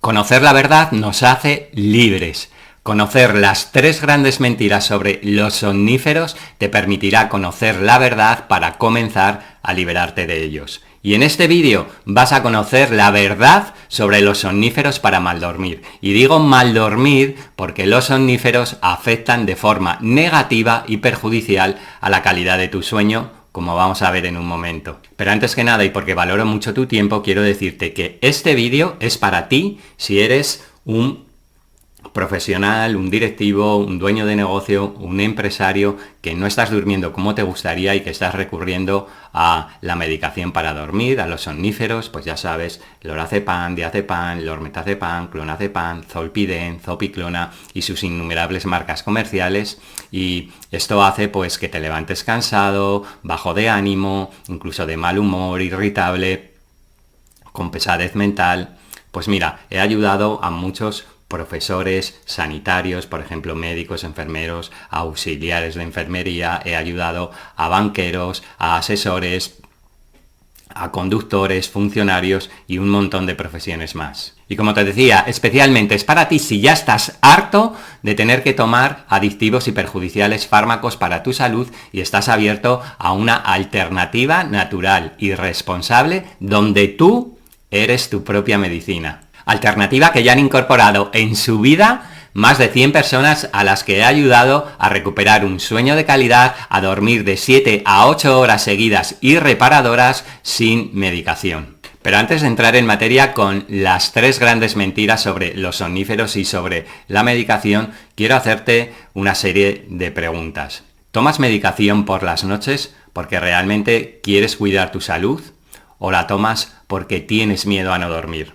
Conocer la verdad nos hace libres. Conocer las 3 grandes mentiras sobre los somníferos te permitirá conocer la verdad para comenzar a liberarte de ellos. Y en este vídeo vas a conocer la verdad sobre los somníferos para mal dormir. Y digo mal dormir porque los somníferos afectan de forma negativa y perjudicial a la calidad de tu sueño, como vamos a ver en un momento. Pero antes que nada, y porque valoro mucho tu tiempo, quiero decirte que este vídeo es para ti si eres un profesional, un directivo, un dueño de negocio, un empresario que no estás durmiendo como te gustaría y que estás recurriendo a la medicación para dormir, a los somníferos, pues ya sabes, lorazepam, diazepam, lormetazepam, clonazepam, zolpidem, zopiclona y sus innumerables marcas comerciales, y esto hace pues que te levantes cansado, bajo de ánimo, incluso de mal humor, irritable, con pesadez mental. Pues mira, he ayudado a muchos profesores sanitarios, por ejemplo médicos, enfermeros, auxiliares de enfermería, he ayudado a banqueros, a asesores, a conductores, funcionarios y un montón de profesiones más. Y como te decía, especialmente es para ti si ya estás harto de tener que tomar adictivos y perjudiciales fármacos para tu salud y estás abierto a una alternativa natural y responsable donde tú eres tu propia medicina. Alternativa que ya han incorporado en su vida más de 100 personas a las que he ayudado a recuperar un sueño de calidad, a dormir de 7 a 8 horas seguidas y reparadoras sin medicación. Pero antes de entrar en materia con las 3 grandes mentiras sobre los somníferos y sobre la medicación, quiero hacerte una serie de preguntas. ¿Tomas medicación por las noches porque realmente quieres cuidar tu salud? ¿O la tomas porque tienes miedo a no dormir?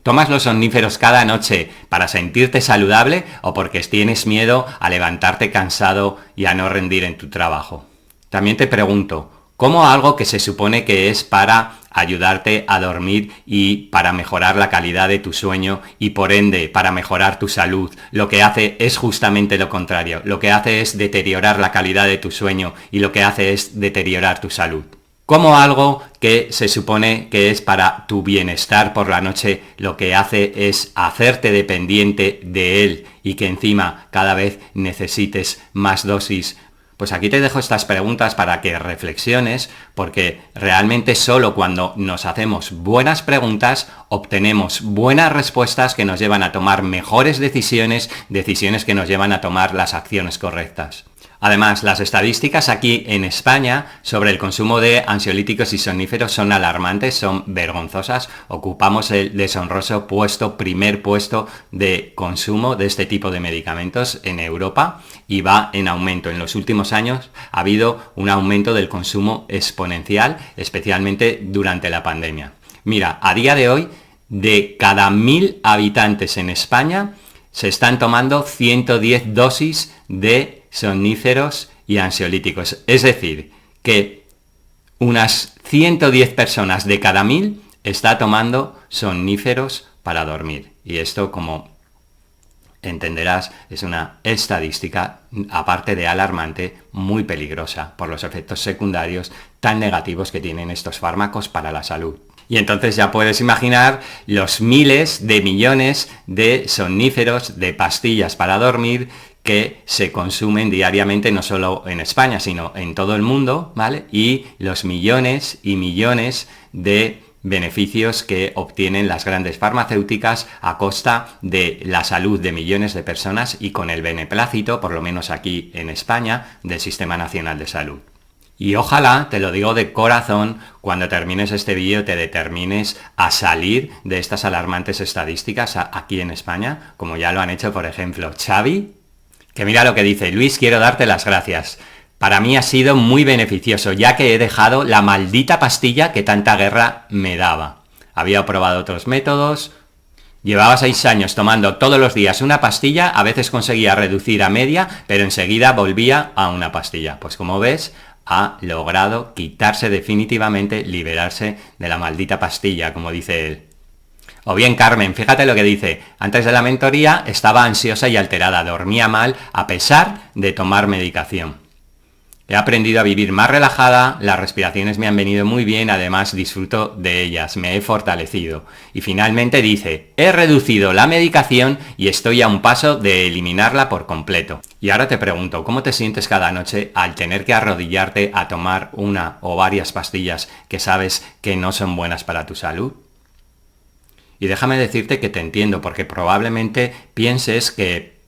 ¿Tomas los somníferos cada noche para sentirte saludable o porque tienes miedo a levantarte cansado y a no rendir en tu trabajo? También te pregunto, ¿cómo algo que se supone que es para ayudarte a dormir y para mejorar la calidad de tu sueño y por ende para mejorar tu salud, lo que hace es justamente lo contrario? Lo que hace es deteriorar la calidad de tu sueño y lo que hace es deteriorar tu salud. Como algo que se supone que es para tu bienestar por la noche, lo que hace es hacerte dependiente de él y que encima cada vez necesites más dosis. Pues aquí te dejo estas preguntas para que reflexiones, porque realmente solo cuando nos hacemos buenas preguntas obtenemos buenas respuestas que nos llevan a tomar mejores decisiones, decisiones que nos llevan a tomar las acciones correctas. Además, las estadísticas aquí en España sobre el consumo de ansiolíticos y somníferos son alarmantes, son vergonzosas. Ocupamos el deshonroso primer puesto de consumo de este tipo de medicamentos en Europa y va en aumento. En los últimos años ha habido un aumento del consumo exponencial, especialmente durante la pandemia. Mira, a día de hoy, de cada 1000 habitantes en España, se están tomando 110 dosis de somníferos y ansiolíticos. Es decir, que unas 110 personas de cada 1000 está tomando somníferos para dormir. Y esto, como entenderás, es una estadística, aparte de alarmante, muy peligrosa por los efectos secundarios tan negativos que tienen estos fármacos para la salud. Y entonces ya puedes imaginar los miles de millones de somníferos, de pastillas para dormir que se consumen diariamente, no solo en España, sino en todo el mundo, ¿vale? Y los millones y millones de beneficios que obtienen las grandes farmacéuticas a costa de la salud de millones de personas y con el beneplácito, por lo menos aquí en España, del Sistema Nacional de Salud. Y ojalá, te lo digo de corazón, cuando termines este vídeo te determines a salir de estas alarmantes estadísticas aquí en España, como ya lo han hecho, por ejemplo, Xavi, que mira lo que dice: Luis, quiero darte las gracias. Para mí ha sido muy beneficioso, ya que he dejado la maldita pastilla que tanta guerra me daba. Había probado otros métodos. Llevaba 6 años tomando todos los días una pastilla, a veces conseguía reducir a media, pero enseguida volvía a una pastilla. Pues como ves, ha logrado quitarse definitivamente, liberarse de la maldita pastilla, como dice él. O bien Carmen, fíjate lo que dice: antes de la mentoría estaba ansiosa y alterada, dormía mal a pesar de tomar medicación. He aprendido a vivir más relajada, las respiraciones me han venido muy bien, además disfruto de ellas, me he fortalecido. Y finalmente dice, he reducido la medicación y estoy a un paso de eliminarla por completo. Y ahora te pregunto, ¿cómo te sientes cada noche al tener que arrodillarte a tomar una o varias pastillas que sabes que no son buenas para tu salud? Y déjame decirte que te entiendo, porque probablemente pienses que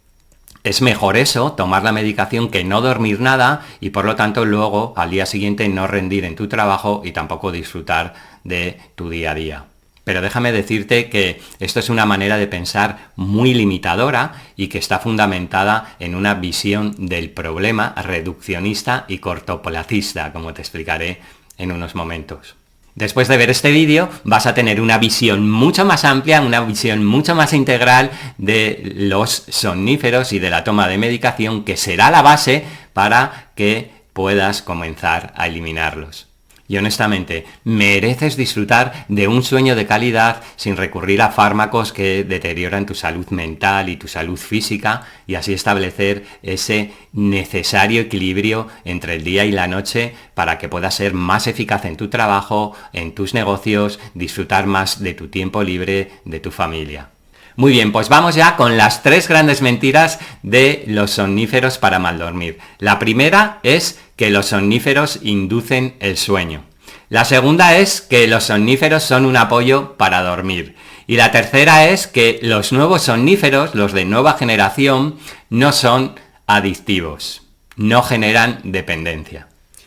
es mejor eso, tomar la medicación, que no dormir nada y por lo tanto luego al día siguiente no rendir en tu trabajo y tampoco disfrutar de tu día a día. Pero déjame decirte que esto es una manera de pensar muy limitadora y que está fundamentada en una visión del problema reduccionista y cortoplacista, como te explicaré en unos momentos. Después de ver este vídeo vas a tener una visión mucho más amplia, una visión mucho más integral de los somníferos y de la toma de medicación, que será la base para que puedas comenzar a eliminarlos. Y honestamente, mereces disfrutar de un sueño de calidad sin recurrir a fármacos que deterioran tu salud mental y tu salud física, y así establecer ese necesario equilibrio entre el día y la noche para que puedas ser más eficaz en tu trabajo, en tus negocios, disfrutar más de tu tiempo libre, de tu familia. Muy bien, pues vamos ya con las 3 grandes mentiras de los somníferos para mal dormir. La primera es que los somníferos inducen el sueño. La segunda es que los somníferos son un apoyo para dormir. Y la tercera es que los nuevos somníferos, los de nueva generación, no son adictivos, no generan dependencia.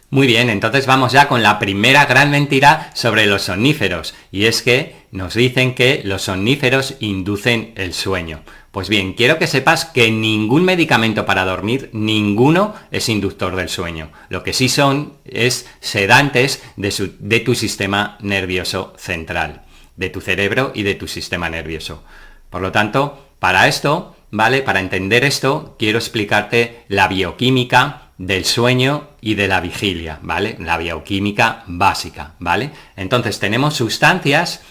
Muy bien, entonces vamos ya con la primera gran mentira sobre los somníferos, y es que nos dicen que los somníferos inducen el sueño. Pues bien, quiero que sepas que ningún medicamento para dormir, ninguno es inductor del sueño. Lo que sí son es sedantes de tu sistema nervioso central, de tu cerebro y de tu sistema nervioso. Por lo tanto, para esto, ¿vale? Para entender esto, quiero explicarte la bioquímica del sueño y de la vigilia, ¿vale? La bioquímica básica, ¿vale? Entonces tenemos sustancias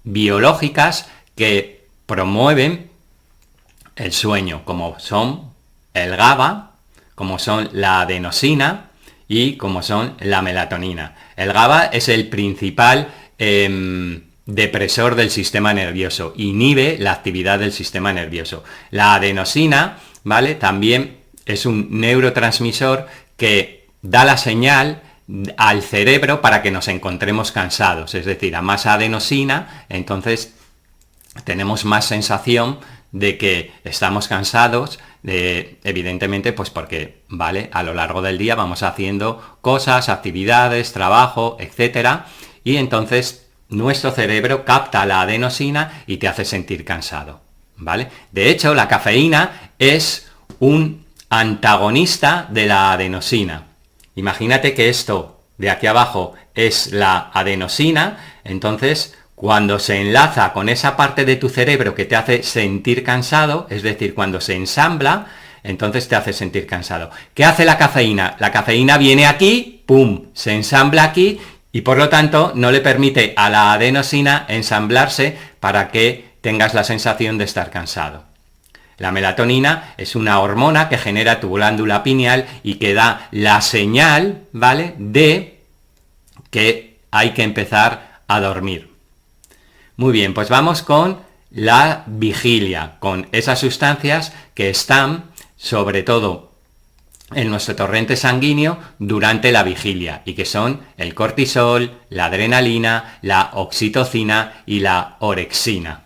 biológicas que promueven el sueño, como son el GABA, como son la adenosina y como son la melatonina. El GABA es el principal depresor del sistema nervioso, inhibe la actividad del sistema nervioso. La adenosina, ¿vale? También es un neurotransmisor que da la señal al cerebro para que nos encontremos cansados, es decir, a más adenosina, entonces tenemos más sensación de que estamos cansados, evidentemente pues porque, ¿vale? A lo largo del día vamos haciendo cosas, actividades, trabajo, etcétera, y entonces nuestro cerebro capta la adenosina y te hace sentir cansado, ¿vale? De hecho, la cafeína es un antagonista de la adenosina. Imagínate que esto de aquí abajo es la adenosina, entonces cuando se enlaza con esa parte de tu cerebro que te hace sentir cansado, es decir, cuando se ensambla, entonces te hace sentir cansado. ¿Qué hace la cafeína? La cafeína viene aquí, ¡pum!, se ensambla aquí y por lo tanto no le permite a la adenosina ensamblarse para que tengas la sensación de estar cansado. La melatonina es una hormona que genera tu glándula pineal y que da la señal, ¿vale?, de que hay que empezar a dormir. Muy bien, pues vamos con la vigilia, con esas sustancias que están, sobre todo, en nuestro torrente sanguíneo durante la vigilia y que son el cortisol, la adrenalina, la oxitocina y la orexina.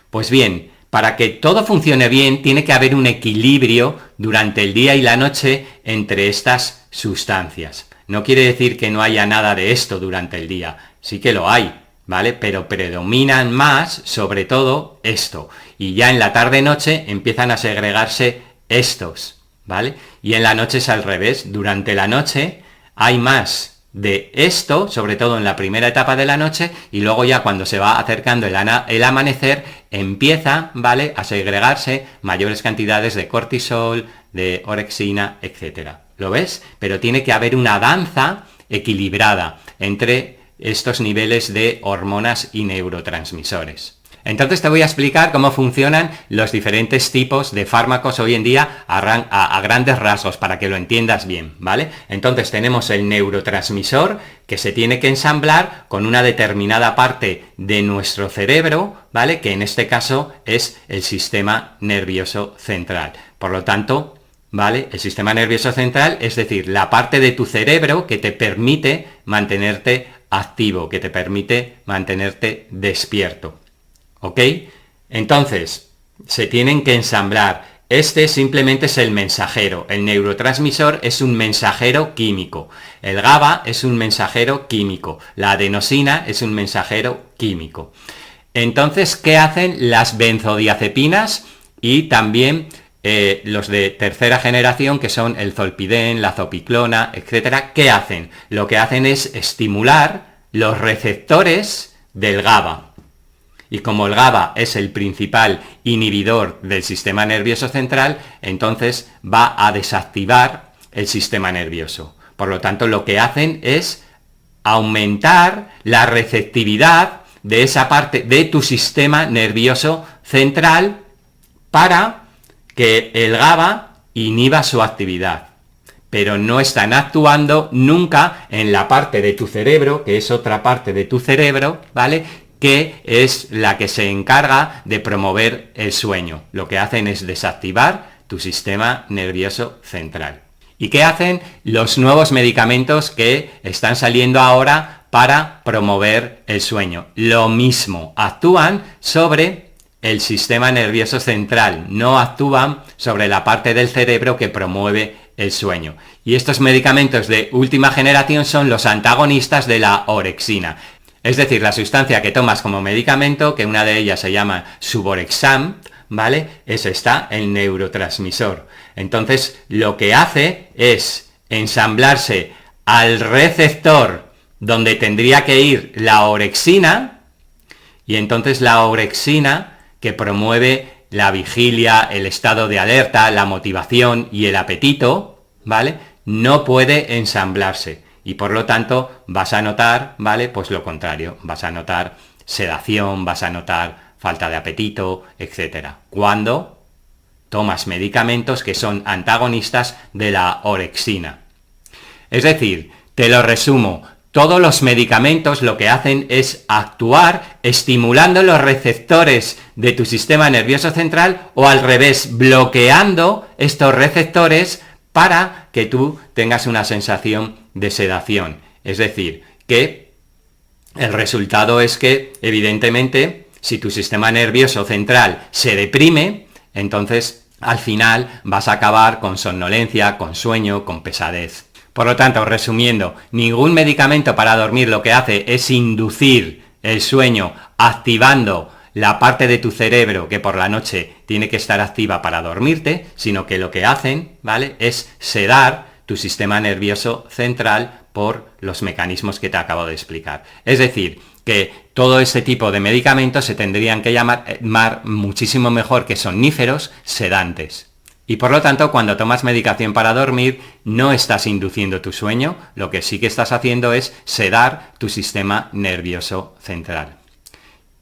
Pues bien, para que todo funcione bien, tiene que haber un equilibrio durante el día y la noche entre estas sustancias. No quiere decir que no haya nada de esto durante el día, sí que lo hay, ¿vale? Pero predominan más, sobre todo, esto. Y ya en la tarde-noche empiezan a segregarse estos, ¿vale? Y en la noche es al revés. Durante la noche hay más de esto, sobre todo en la primera etapa de la noche, y luego ya cuando se va acercando el amanecer, empieza, ¿vale?, a segregarse mayores cantidades de cortisol, de orexina, etc. ¿Lo ves? Pero tiene que haber una danza equilibrada entre estos niveles de hormonas y neurotransmisores. Entonces te voy a explicar cómo funcionan los diferentes tipos de fármacos hoy en día a grandes rasgos para que lo entiendas bien, ¿vale? Entonces tenemos el neurotransmisor que se tiene que ensamblar con una determinada parte de nuestro cerebro, ¿vale? Que en este caso es el sistema nervioso central. Por lo tanto, ¿vale? El sistema nervioso central, es decir, la parte de tu cerebro que te permite mantenerte activo, que te permite mantenerte despierto. ¿Ok? Entonces, se tienen que ensamblar. Este simplemente es el mensajero. El neurotransmisor es un mensajero químico. El GABA es un mensajero químico. La adenosina es un mensajero químico. Entonces, ¿qué hacen las benzodiazepinas y también los de tercera generación, que son el zolpidem, la zopiclona, etcétera? ¿Qué hacen? Lo que hacen es estimular los receptores del GABA. Y como el GABA es el principal inhibidor del sistema nervioso central, entonces va a desactivar el sistema nervioso. Por lo tanto, lo que hacen es aumentar la receptividad de esa parte de tu sistema nervioso central para que el GABA inhiba su actividad. Pero no están actuando nunca en la parte de tu cerebro, que es otra parte de tu cerebro, ¿vale?, que es la que se encarga de promover el sueño. Lo que hacen es desactivar tu sistema nervioso central. ¿Y qué hacen los nuevos medicamentos que están saliendo ahora para promover el sueño? Lo mismo, actúan sobre el sistema nervioso central, no actúan sobre la parte del cerebro que promueve el sueño. Y estos medicamentos de última generación son los antagonistas de la orexina. Es decir, la sustancia que tomas como medicamento, que una de ellas se llama suvorexant, ¿vale? Ese está el neurotransmisor. Entonces, lo que hace es ensamblarse al receptor donde tendría que ir la orexina, y entonces la orexina, que promueve la vigilia, el estado de alerta, la motivación y el apetito, ¿vale?, no puede ensamblarse. Y por lo tanto vas a notar, ¿vale?, pues lo contrario, vas a notar sedación, vas a notar falta de apetito, etc. Cuando tomas medicamentos que son antagonistas de la orexina. Es decir, te lo resumo, todos los medicamentos lo que hacen es actuar estimulando los receptores de tu sistema nervioso central o al revés, bloqueando estos receptores para que tú tengas una sensación de sedación. Es decir, que el resultado es que, evidentemente, si tu sistema nervioso central se deprime, entonces al final vas a acabar con somnolencia, con sueño, con pesadez. Por lo tanto, resumiendo, ningún medicamento para dormir lo que hace es inducir el sueño activando la parte de tu cerebro que por la noche tiene que estar activa para dormirte, sino que lo que hacen, ¿vale?, es sedar tu sistema nervioso central por los mecanismos que te acabo de explicar. Es decir, que todo este tipo de medicamentos se tendrían que llamar muchísimo mejor que somníferos, sedantes. Y por lo tanto, cuando tomas medicación para dormir, no estás induciendo tu sueño, lo que sí que estás haciendo es sedar tu sistema nervioso central.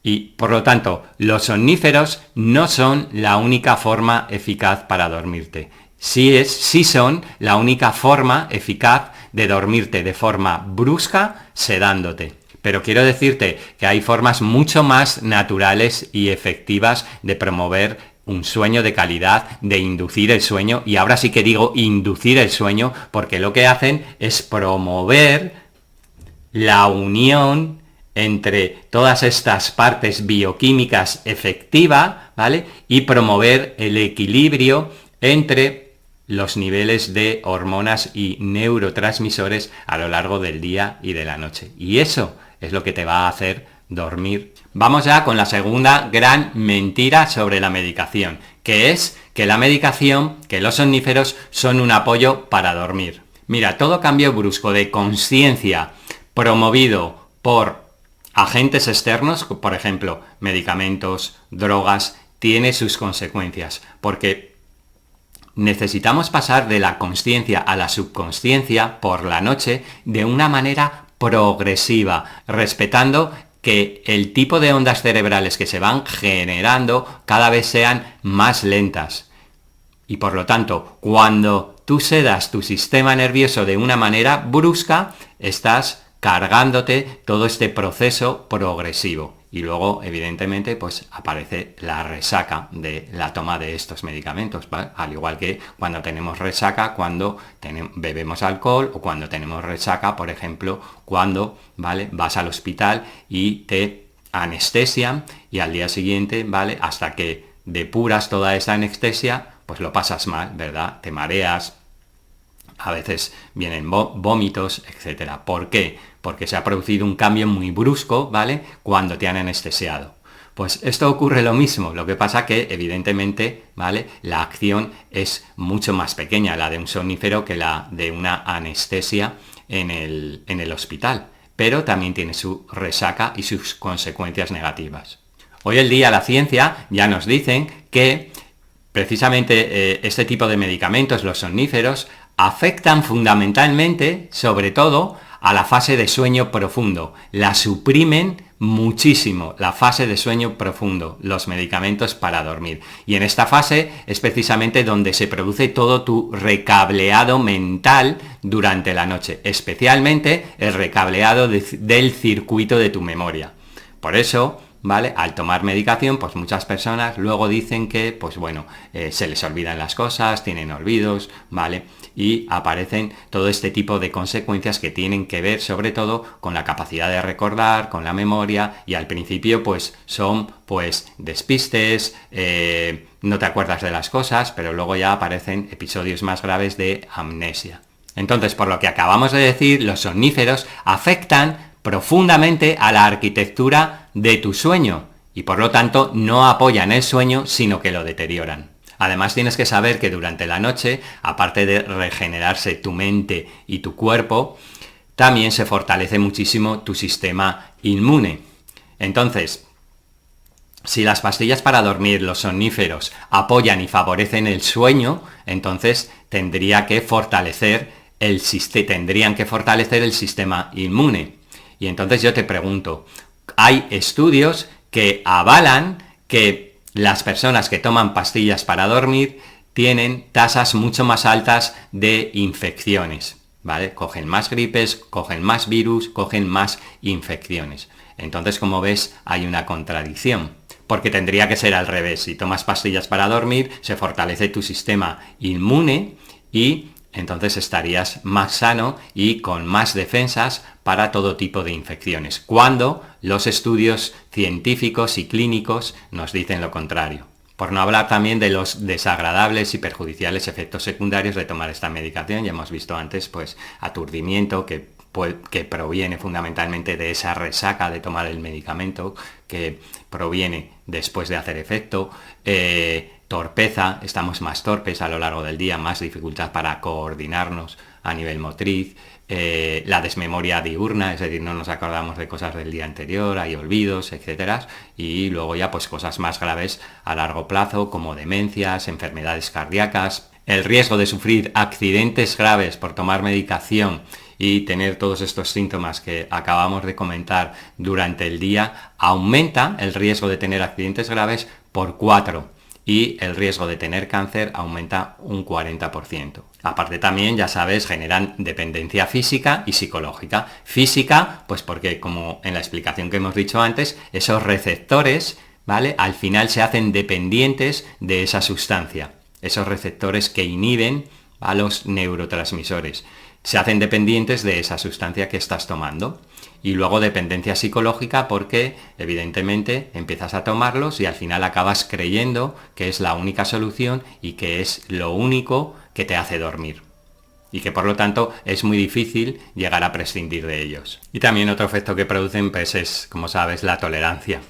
Y por lo tanto, los somníferos no son la única forma eficaz para dormirte. Sí son la única forma eficaz de dormirte de forma brusca, sedándote. Pero quiero decirte que hay formas mucho más naturales y efectivas de promover un sueño de calidad, de inducir el sueño, y ahora sí que digo inducir el sueño, porque lo que hacen es promover la unión entre todas estas partes bioquímicas efectiva, ¿vale?, y promover el equilibrio entre los niveles de hormonas y neurotransmisores a lo largo del día y de la noche. Y eso es lo que te va a hacer dormir. Vamos ya con la segunda gran mentira sobre la medicación, que es que la medicación, que los somníferos son un apoyo para dormir. Mira, todo cambio brusco de consciencia promovido por agentes externos, por ejemplo, medicamentos, drogas, tiene sus consecuencias, porque necesitamos pasar de la consciencia a la subconsciencia por la noche de una manera progresiva, respetando que el tipo de ondas cerebrales que se van generando cada vez sean más lentas. Y por lo tanto, cuando tú sedas tu sistema nervioso de una manera brusca, estás cargándote todo este proceso progresivo. Y luego, evidentemente, pues aparece la resaca de la toma de estos medicamentos, ¿vale? Al igual que cuando tenemos resaca, cuando bebemos alcohol, o cuando tenemos resaca, por ejemplo, cuando, ¿vale?, vas al hospital y te anestesian y al día siguiente, ¿vale?, hasta que depuras toda esa anestesia, pues lo pasas mal, ¿verdad? Te mareas, a veces vienen vómitos, etcétera. ¿Por qué? Porque se ha producido un cambio muy brusco, ¿vale?, cuando te han anestesiado. Pues esto ocurre lo mismo, lo que pasa que evidentemente, ¿vale?, la acción es mucho más pequeña, la de un somnífero, que la de una anestesia en el hospital, pero también tiene su resaca y sus consecuencias negativas. Hoy en día la ciencia ya nos dicen que precisamente este tipo de medicamentos, los somníferos, afectan fundamentalmente, sobre todo, a la fase de sueño profundo. La suprimen muchísimo, la fase de sueño profundo, los medicamentos para dormir. Y en esta fase es precisamente donde se produce todo tu recableado mental durante la noche, especialmente el recableado del circuito de tu memoria. Por eso, ¿vale?, al tomar medicación, pues muchas personas luego dicen que, pues bueno, se les olvidan las cosas, tienen olvidos, ¿vale?, y aparecen todo este tipo de consecuencias que tienen que ver sobre todo con la capacidad de recordar, con la memoria, y al principio pues son pues despistes, no te acuerdas de las cosas, pero luego ya aparecen episodios más graves de amnesia. Entonces, por lo que acabamos de decir, los somníferos afectan profundamente a la arquitectura de tu sueño y por lo tanto no apoyan el sueño, sino que lo deterioran. Además, tienes que saber que durante la noche, aparte de regenerarse tu mente y tu cuerpo, también se fortalece muchísimo tu sistema inmune. Entonces, si las pastillas para dormir, los somníferos, apoyan y favorecen el sueño, entonces tendrían que fortalecer el sistema inmune. Y entonces yo te pregunto, hay estudios que avalan que las personas que toman pastillas para dormir tienen tasas mucho más altas de infecciones, ¿vale? Cogen más gripes, cogen más virus, cogen más infecciones. Entonces, como ves, hay una contradicción, porque tendría que ser al revés. Si tomas pastillas para dormir, se fortalece tu sistema inmune y entonces estarías más sano y con más defensas para todo tipo de infecciones, cuando los estudios científicos y clínicos nos dicen lo contrario. Por no hablar también de los desagradables y perjudiciales efectos secundarios de tomar esta medicación. Ya hemos visto antes pues aturdimiento que proviene fundamentalmente de esa resaca de tomar el medicamento, que proviene después de hacer efecto, torpeza, estamos más torpes a lo largo del día, más dificultad para coordinarnos a nivel motriz, la desmemoria diurna, es decir, no nos acordamos de cosas del día anterior, hay olvidos, etcétera, y luego ya pues cosas más graves a largo plazo como demencias, enfermedades cardíacas, el riesgo de sufrir accidentes graves por tomar medicación y tener todos estos síntomas que acabamos de comentar durante el día, aumenta el riesgo de tener accidentes graves por 4 y el riesgo de tener cáncer aumenta un 40%. Aparte también, ya sabes, generan dependencia física y psicológica. Física, pues porque como en la explicación que hemos dicho antes, esos receptores, ¿vale?, al final se hacen dependientes de esa sustancia. Esos receptores que inhiben a los neurotransmisores se hacen dependientes de esa sustancia que estás tomando. Y luego dependencia psicológica porque evidentemente empiezas a tomarlos y al final acabas creyendo que es la única solución y que es lo único que te hace dormir. Y que por lo tanto es muy difícil llegar a prescindir de ellos. Y también otro efecto que producen pues es, como sabes, la tolerancia.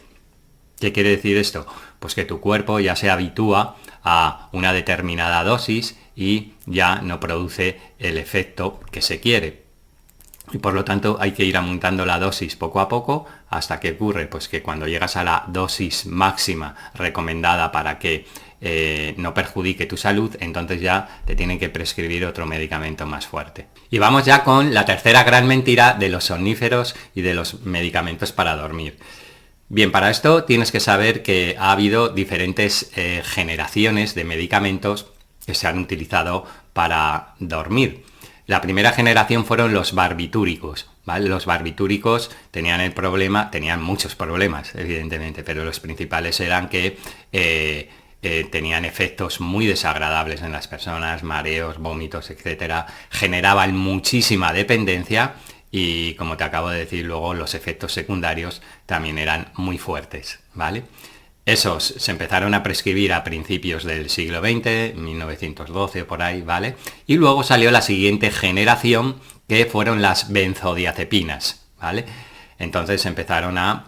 ¿Qué quiere decir esto? Pues que tu cuerpo ya se habitúa a una determinada dosis y ya no produce el efecto que se quiere. y por lo tanto hay que ir aumentando la dosis poco a poco hasta que ocurre pues que cuando llegas a la dosis máxima recomendada para que no perjudique tu salud, entonces ya te tienen que prescribir otro medicamento más fuerte. Y vamos ya con la tercera gran mentira de los somníferos y de los medicamentos para dormir. Bien, para esto tienes que saber que ha habido diferentes generaciones de medicamentos que se han utilizado para dormir. La primera generación fueron los barbitúricos, ¿vale? Los barbitúricos tenían muchos problemas, evidentemente, pero los principales eran que tenían efectos muy desagradables en las personas, mareos, vómitos, etcétera, generaban muchísima dependencia y, como te acabo de decir, luego los efectos secundarios también eran muy fuertes, ¿vale? Esos se empezaron a prescribir a principios del siglo XX, 1912 o por ahí, ¿vale? Y luego salió la siguiente generación, que fueron las benzodiazepinas, ¿vale? Entonces empezaron a,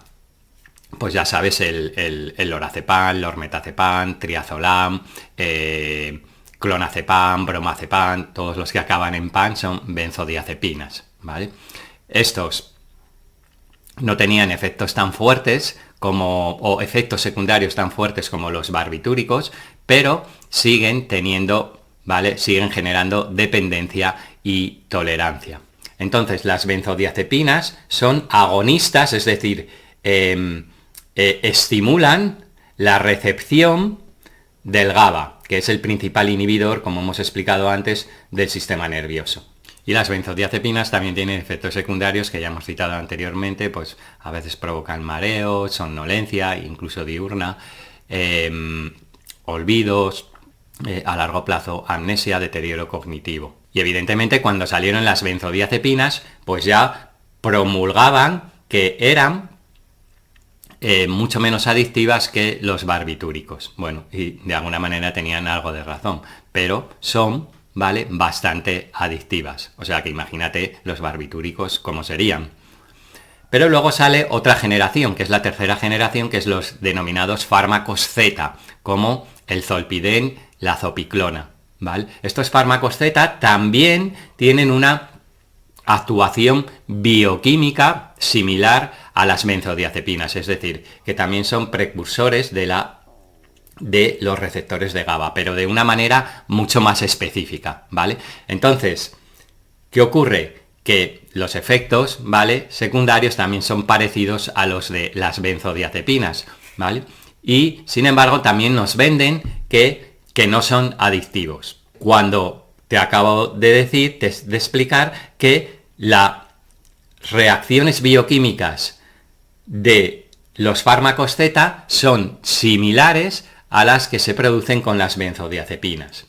pues ya sabes, el lorazepam, lormetazepam, triazolam, clonazepam, bromazepam, todos los que acaban en pan son benzodiazepinas, ¿vale? Estos no tenían efectos tan fuertes o efectos secundarios tan fuertes como los barbitúricos, pero siguen teniendo, ¿vale? Siguen generando dependencia y tolerancia. Entonces, las benzodiazepinas son agonistas, es decir, estimulan la recepción del GABA, que es el principal inhibidor, como hemos explicado antes, del sistema nervioso. Y las benzodiazepinas también tienen efectos secundarios que ya hemos citado anteriormente, pues a veces provocan mareo, somnolencia, incluso diurna, olvidos, a largo plazo amnesia, deterioro cognitivo. Y evidentemente cuando salieron las benzodiazepinas, pues ya promulgaban que eran mucho menos adictivas que los barbitúricos. Bueno, y de alguna manera tenían algo de razón, pero son, ¿vale?, bastante adictivas. O sea que imagínate los barbitúricos cómo serían. Pero luego sale otra generación, que es la tercera generación, que es los denominados fármacos Z, como el zolpidem, la zopiclona, ¿vale? Estos fármacos Z también tienen una actuación bioquímica similar a las benzodiazepinas, es decir, que también son precursores de los receptores de GABA, pero de una manera mucho más específica, ¿vale? Entonces, ¿qué ocurre? Que los efectos, ¿vale?, secundarios también son parecidos a los de las benzodiazepinas, ¿vale? Y, sin embargo, también nos venden que no son adictivos. Cuando te acabo de decir, de explicar que las reacciones bioquímicas de los fármacos Z son similares a las que se producen con las benzodiazepinas.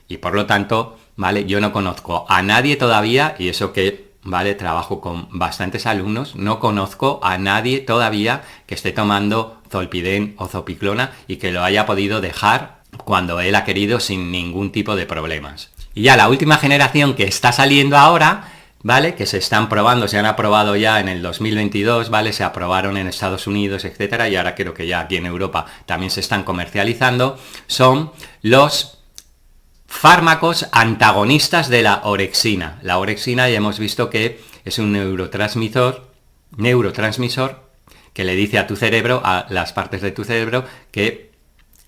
Y por lo tanto, ¿vale?, yo no conozco a nadie todavía, y eso que, ¿vale?, trabajo con bastantes alumnos, no conozco a nadie todavía que esté tomando zolpidem o zopiclona y que lo haya podido dejar cuando él ha querido sin ningún tipo de problemas. Y ya la última generación que está saliendo ahora, ¿vale?, que se están probando, se han aprobado ya en el 2022, ¿vale?, se aprobaron en Estados Unidos, etcétera, y ahora creo que ya aquí en Europa también se están comercializando, son los fármacos antagonistas de la orexina. La orexina ya hemos visto que es un neurotransmisor que le dice a tu cerebro, a las partes de tu cerebro, que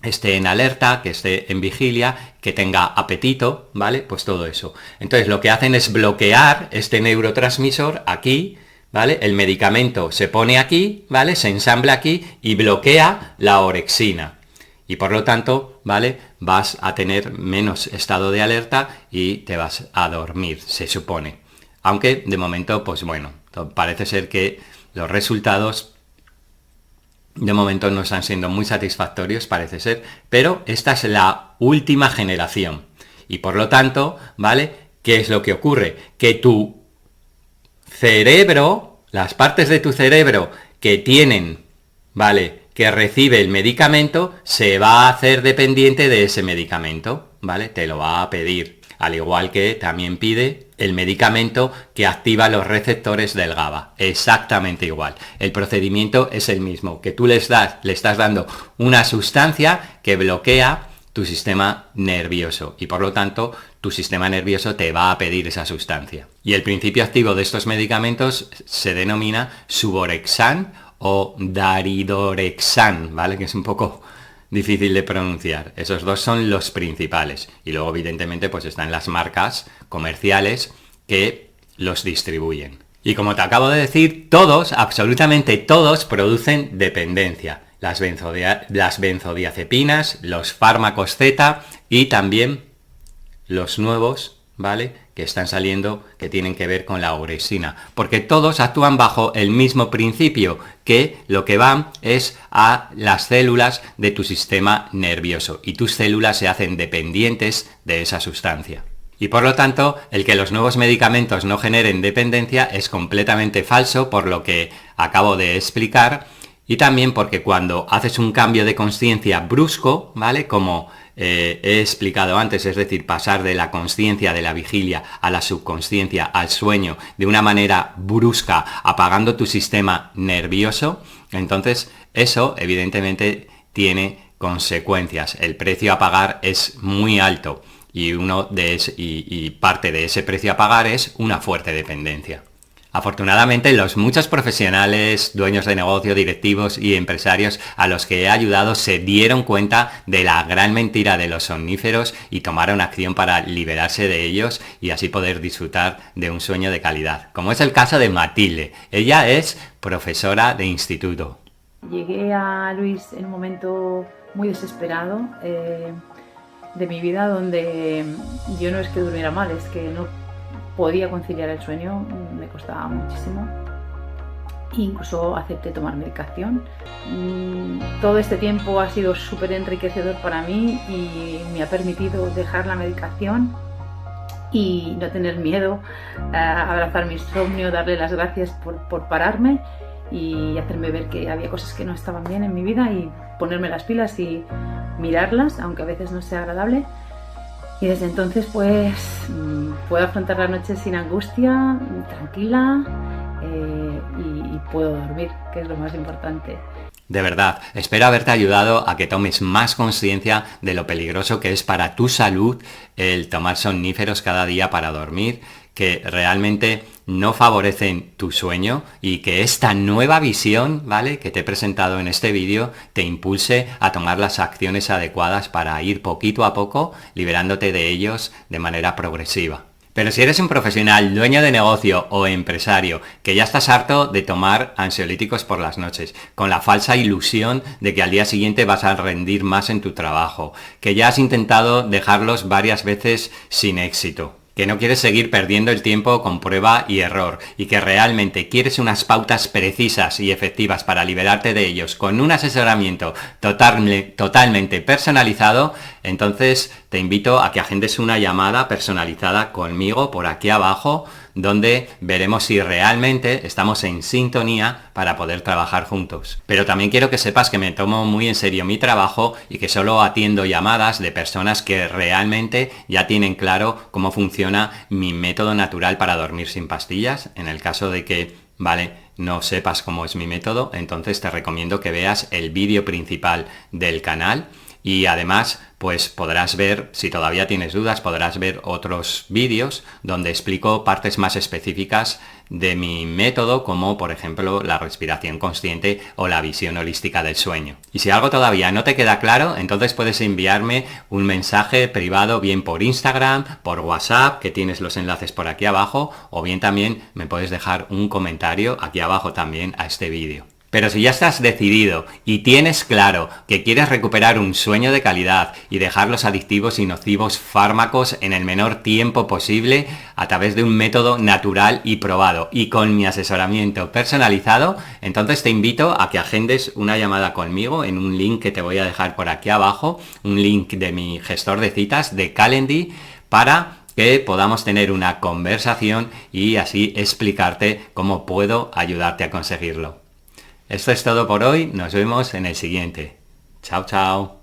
esté en alerta, que esté en vigilia, que tenga apetito, ¿vale? Pues todo eso. Entonces lo que hacen es bloquear este neurotransmisor aquí, ¿vale? El medicamento se pone aquí, ¿vale?, se ensambla aquí y bloquea la orexina. Y por lo tanto, ¿vale?, vas a tener menos estado de alerta y te vas a dormir, se supone. Aunque de momento, pues bueno, parece ser que los resultados de momento no están siendo muy satisfactorios, parece ser, pero esta es la última generación. Y por lo tanto, ¿vale?, ¿qué es lo que ocurre? Que tu cerebro, las partes de tu cerebro que tienen, ¿vale?, que recibe el medicamento, se va a hacer dependiente de ese medicamento, ¿vale? Te lo va a pedir. Al igual que también pide el medicamento que activa los receptores del GABA. Exactamente igual. El procedimiento es el mismo, que tú le estás dando una sustancia que bloquea tu sistema nervioso y por lo tanto tu sistema nervioso te va a pedir esa sustancia. Y el principio activo de estos medicamentos se denomina Suvorexan o Daridorexan, ¿vale? Que es un poco difícil de pronunciar. Esos dos son los principales. Y luego evidentemente pues están las marcas comerciales que los distribuyen. Y como te acabo de decir, todos, absolutamente todos, producen dependencia. Las benzodiazepinas, los fármacos Z y también los nuevos, ¿vale?, que están saliendo que tienen que ver con la orexina. Porque todos actúan bajo el mismo principio, que lo que van es a las células de tu sistema nervioso y tus células se hacen dependientes de esa sustancia. Y por lo tanto, el que los nuevos medicamentos no generen dependencia es completamente falso, por lo que acabo de explicar, y también porque cuando haces un cambio de consciencia brusco, ¿vale?, como he explicado antes, es decir, pasar de la consciencia de la vigilia a la subconsciencia, al sueño, de una manera brusca, apagando tu sistema nervioso, entonces eso evidentemente tiene consecuencias. El precio a pagar es muy alto y parte de ese precio a pagar es una fuerte dependencia. Afortunadamente, los muchos profesionales, dueños de negocio, directivos y empresarios a los que he ayudado se dieron cuenta de la gran mentira de los somníferos y tomaron acción para liberarse de ellos y así poder disfrutar de un sueño de calidad, como es el caso de Matilde. Ella es profesora de instituto. Llegué a Luis en un momento muy desesperado de mi vida, donde yo no es que durmiera mal, es que no podía conciliar el sueño, me costaba muchísimo. Incluso acepté tomar medicación. Todo este tiempo ha sido súper enriquecedor para mí y me ha permitido dejar la medicación y no tener miedo, abrazar mi insomnio, darle las gracias por pararme y hacerme ver que había cosas que no estaban bien en mi vida y ponerme las pilas y mirarlas, aunque a veces no sea agradable. Y desde entonces pues puedo afrontar la noche sin angustia, tranquila, y puedo dormir, que es lo más importante. De verdad, espero haberte ayudado a que tomes más conciencia de lo peligroso que es para tu salud el tomar somníferos cada día para dormir, que realmente no favorecen tu sueño y que esta nueva visión, ¿vale?, que te he presentado en este vídeo te impulse a tomar las acciones adecuadas para ir poquito a poco liberándote de ellos de manera progresiva. Pero si eres un profesional, dueño de negocio o empresario que ya estás harto de tomar ansiolíticos por las noches, con la falsa ilusión de que al día siguiente vas a rendir más en tu trabajo, que ya has intentado dejarlos varias veces sin éxito, que no quieres seguir perdiendo el tiempo con prueba y error y que realmente quieres unas pautas precisas y efectivas para liberarte de ellos con un asesoramiento totalmente personalizado, entonces te invito a que agendes una llamada personalizada conmigo por aquí abajo, donde veremos si realmente estamos en sintonía para poder trabajar juntos. Pero también quiero que sepas que me tomo muy en serio mi trabajo y que solo atiendo llamadas de personas que realmente ya tienen claro cómo funciona mi método natural para dormir sin pastillas. En el caso de que, no sepas cómo es mi método, entonces te recomiendo que veas el vídeo principal del canal. Y además, pues podrás ver, si todavía tienes dudas, podrás ver otros vídeos donde explico partes más específicas de mi método, como por ejemplo la respiración consciente o la visión holística del sueño. Y si algo todavía no te queda claro, entonces puedes enviarme un mensaje privado, bien por Instagram, por WhatsApp, que tienes los enlaces por aquí abajo, o bien también me puedes dejar un comentario aquí abajo también a este vídeo. Pero si ya estás decidido y tienes claro que quieres recuperar un sueño de calidad y dejar los adictivos y nocivos fármacos en el menor tiempo posible a través de un método natural y probado y con mi asesoramiento personalizado, entonces te invito a que agendes una llamada conmigo en un link que te voy a dejar por aquí abajo, un link de mi gestor de citas de Calendly, para que podamos tener una conversación y así explicarte cómo puedo ayudarte a conseguirlo. Esto es todo por hoy, nos vemos en el siguiente. Chao, chao.